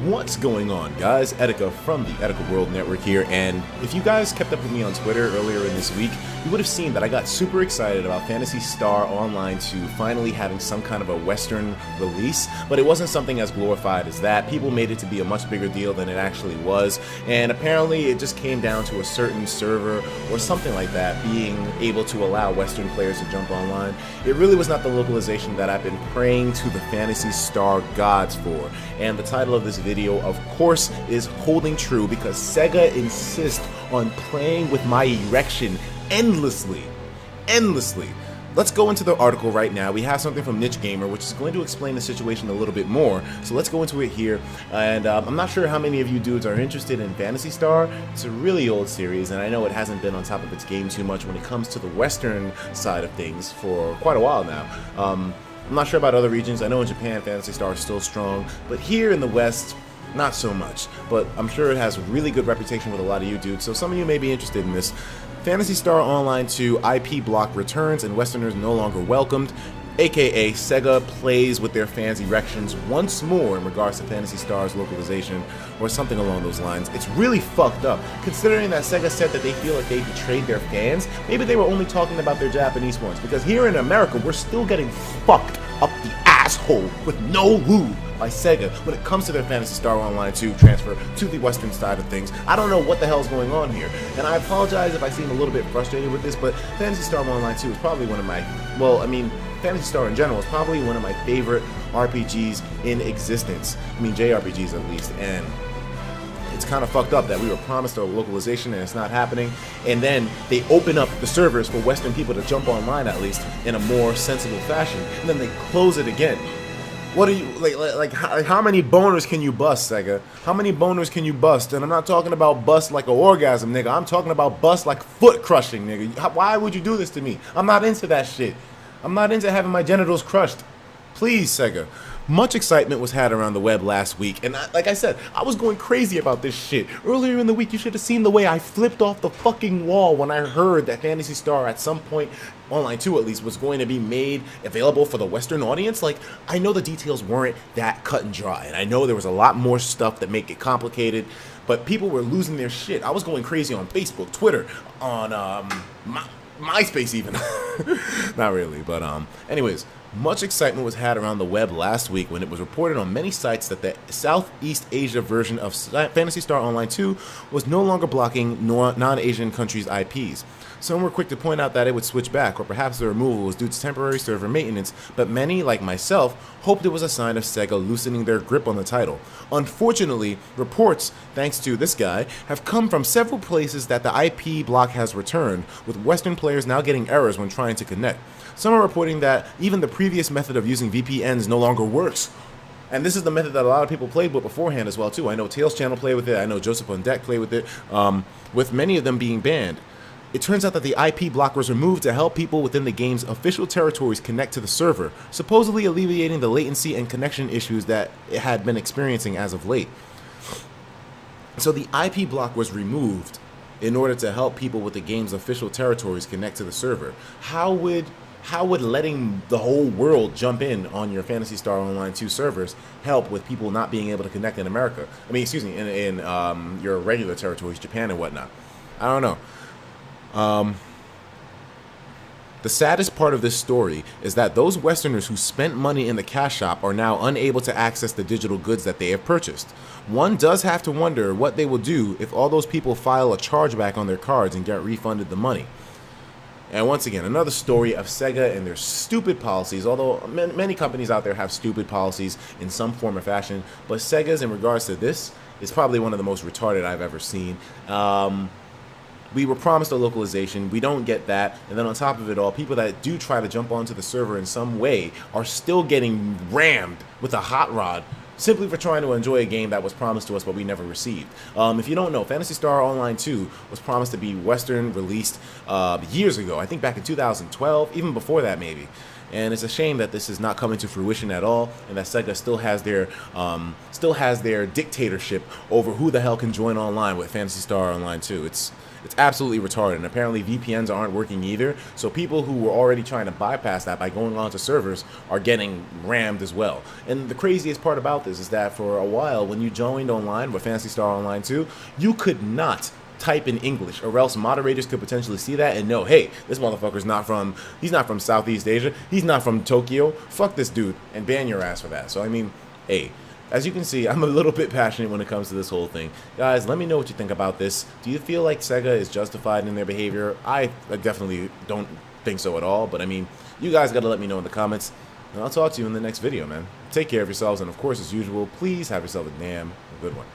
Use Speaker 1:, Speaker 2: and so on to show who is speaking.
Speaker 1: What's going on, guys? ETIKA from the ETIKA World Network here, and if you guys kept up with me on Twitter earlier in this week, you would have seen that I got super excited about Phantasy Star Online 2 finally having some kind of a Western release, but it wasn't something as glorified as that. People made it to be a much bigger deal than it actually was, and apparently it just came down to a certain server or something like that being able to allow Western players to jump online. It really was not the localization that I've been praying to the Phantasy Star gods for, and the title of this video, of course, is holding true because Sega insists on playing with my erection endlessly. Let's go into the article right now. We have something from Niche Gamer, which is going to explain the situation a little bit more. So let's go into it here. And I'm not sure how many of you dudes are interested in Phantasy Star. It's a really old series, and I know it hasn't been on top of its game too much when it comes to the Western side of things for quite a while now. I'm not sure about other regions. I know in Japan, Phantasy Star is still strong, but here in the West, not so much. But I'm sure it has a really good reputation with a lot of you dudes, so some of you may be interested in this. Phantasy Star Online 2 IP block returns and Westerners no longer welcomed, aka Sega plays with their fans' erections once more in regards to Phantasy Star's localization or something along those lines. It's really fucked up, considering that Sega said that they feel like they betrayed their fans. Maybe they were only talking about their Japanese ones, because here in America we're still getting fucked up the asshole with no lube by Sega when it comes to their Phantasy Star Online 2 transfer to the Western side of things. I don't know what the hell's going on here, and I apologize if I seem a little bit frustrated with this, but Phantasy Star Online 2 is probably one of my, Phantasy Star in general is probably one of my favorite RPGs in existence. JRPGs at least, and it's kind of fucked up that we were promised a localization and it's not happening, and then they open up the servers for Western people to jump online at least in a more sensible fashion, and then they close it again. What are you, how many boners can you bust, Sega? How many boners can you bust? And I'm not talking about bust like an orgasm, nigga. I'm talking about bust like foot crushing, nigga. Why would you do this to me? I'm not into that shit. I'm not into having my genitals crushed. Please, Sega. Much excitement was had around the web last week, and like I said, I was going crazy about this shit. Earlier in the week, you should have seen the way I flipped off the fucking wall when I heard that Phantasy Star, at some point, Online 2 at least, was going to be made available for the Western audience. Like, I know the details weren't that cut and dry, and I know there was a lot more stuff that make it complicated, but people were losing their shit. I was going crazy on Facebook, Twitter, on MySpace even. Not really, but anyways, much excitement was had around the web last week when it was reported on many sites that the Southeast Asia version of Phantasy Star Online 2 was no longer blocking non-Asian countries' IPs. Some were quick to point out that it would switch back, or perhaps the removal was due to temporary server maintenance, but many, like myself, hoped it was a sign of Sega loosening their grip on the title. Unfortunately, reports, thanks to this guy, have come from several places that the IP block has returned, with Western players now getting errors when trying to connect. Some are reporting that even the previous method of using VPNs no longer works. And this is the method that a lot of people played with beforehand as well too. I know Tails Channel played with it, I know Joseph on Deck played with it, with many of them being banned. It turns out that the IP block was removed to help people within the game's official territories connect to the server, supposedly alleviating the latency and connection issues that it had been experiencing as of late. So the IP block was removed in order to help people with the game's official territories connect to the server. How would letting the whole world jump in on your Phantasy Star Online 2 servers help with people not being able to connect in America? In your regular territories, Japan and whatnot. I don't know. The saddest part of this story is that those Westerners who spent money in the cash shop are now unable to access the digital goods that they have purchased. One does have to wonder what they will do if all those people file a chargeback on their cards and get refunded the money. And once again, another story of Sega and their stupid policies, although many companies out there have stupid policies in some form or fashion, but Sega's, in regards to this, is probably one of the most retarded I've ever seen. We were promised a localization, we don't get that, and then on top of it all, people that do try to jump onto the server in some way are still getting rammed with a hot rod simply for trying to enjoy a game that was promised to us but we never received. If you don't know, Phantasy Star Online 2 was promised to be Western released years ago, I think back in 2012, even before that maybe. And it's a shame that this is not coming to fruition at all, and that Sega still has their dictatorship over who the hell can join online with Phantasy Star Online 2. It's absolutely retarded, and apparently VPNs aren't working either, so people who were already trying to bypass that by going onto servers are getting rammed as well. And the craziest part about this is that for a while, when you joined online with Phantasy Star Online 2, you could not type in English, or else moderators could potentially see that and know, hey, this motherfucker's he's not from Southeast Asia, he's not from Tokyo, fuck this dude, and ban your ass for that. So I mean, hey, as you can see, I'm a little bit passionate when it comes to this whole thing. Guys, let me know what you think about this. Do you feel like Sega is justified in their behavior? I definitely don't think so at all, but I mean, you guys gotta let me know in the comments, and I'll talk to you in the next video, man. Take care of yourselves, and of course, as usual, please have yourself a damn good one.